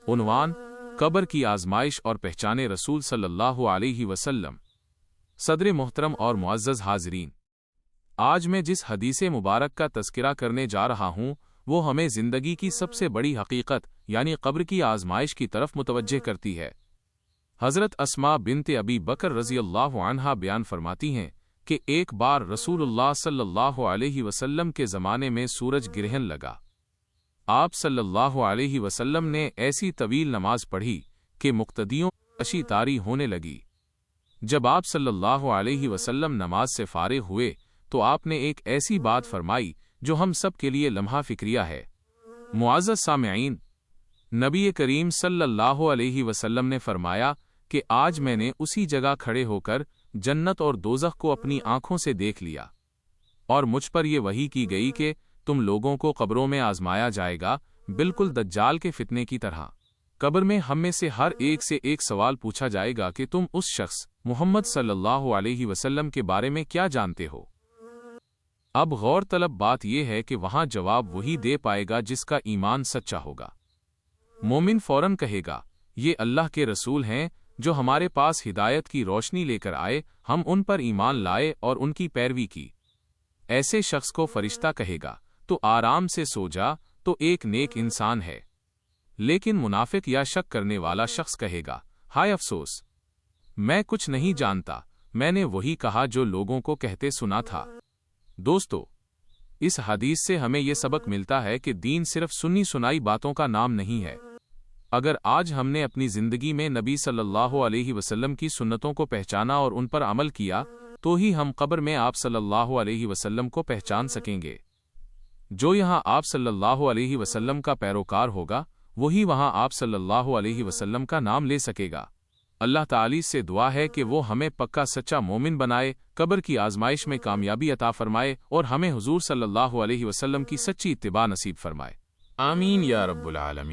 उन्वान कब्र की आजमाइश और पहचाने रसूल सल्लल्लाहु अलैहि वसल्लम। सदर मोहतरम और मुअज़्ज़ज़ हाज़रीन, आज मैं जिस हदीसे मुबारक का तज़किरा करने जा रहा हूँ वो हमें ज़िंदगी की सबसे बड़ी हकीकत यानी कब्र की आजमाइश की तरफ मुतवज्जे करती है। हज़रत अस्मा बिन्ते अबी बकर रज़ियल्लाहु अन्हा बयान फरमाती हैं कि एक बार रसूलुल्लाह सल्लल्लाहु अलैहि वसल्लम के ज़माने में सूरज ग्रहण लगा। आप सल्लल्लाहु अलैहि वसल्लम ने ऐसी तवील नमाज पढ़ी कि मुक्तदियों अशी तारी होने लगी। जब आप सल्लल्लाहु अलैहि वसल्लम नमाज से फारिग हुए तो आपने एक ऐसी बात फरमाई जो हम सब के लिए लम्हा फिक्रिया है। मुअज़्ज़ज़ सामिईन, नबी करीम सल्लल्लाहु अलैहि वसल्लम ने फरमाया कि आज मैंने उसी जगह खड़े होकर जन्नत और दोज़ख को अपनी आंखों से देख लिया और मुझ पर यह वही की गई कि तुम लोगों को कब्रों में आजमाया जाएगा, बिल्कुल दज्जाल के फितने की तरह। कब्र में हम में से हर एक से एक सवाल पूछा जाएगा कि तुम उस शख्स मुहम्मद सल्लल्लाहु अलैहि वसल्लम के बारे में क्या जानते हो। अब गौर तलब बात यह है कि वहां जवाब वही दे पाएगा जिसका ईमान सच्चा होगा। मोमिन फौरन कहेगा, ये अल्लाह के रसूल हैं जो हमारे पास हिदायत की रोशनी लेकर आए, हम उन पर ईमान लाए और उनकी पैरवी की। ऐसे शख्स को फरिश्ता कहेगा, तो आराम से सो जा, तो एक नेक इंसान है। लेकिन मुनाफिक या शक करने वाला शख्स कहेगा, हाय अफसोस, मैं कुछ नहीं जानता, मैंने वही कहा जो लोगों को कहते सुना था। दोस्तों, इस हदीस से हमें यह सबक मिलता है कि दीन सिर्फ सुन्नी सुनाई बातों का नाम नहीं है। अगर आज हमने अपनी जिंदगी में नबी सल्लल्लाहु अलैहि वसल्लम की सुन्नतों को पहचाना और उन पर अमल किया तो ही हम कब्र में आप सल्लल्लाहु अलैहि वसल्लम को पहचान सकेंगे। जो यहाँ आप सल्लल्लाहु अलैहि वसल्लम का पैरोकार होगा वही वहाँ आप सल्लल्लाहु अलैहि वसल्लम का नाम ले सकेगा। अल्लाह ताली से दुआ है कि वो हमें पक्का सच्चा मोमिन बनाए, कब्र की आजमाइश में कामयाबी अता फरमाए और हमें हुजूर सल्लल्लाहु अलैहि वसल्लम की सच्ची इत्तिबा नसीब फरमाए। आमीन या रब्बुल आलमीन।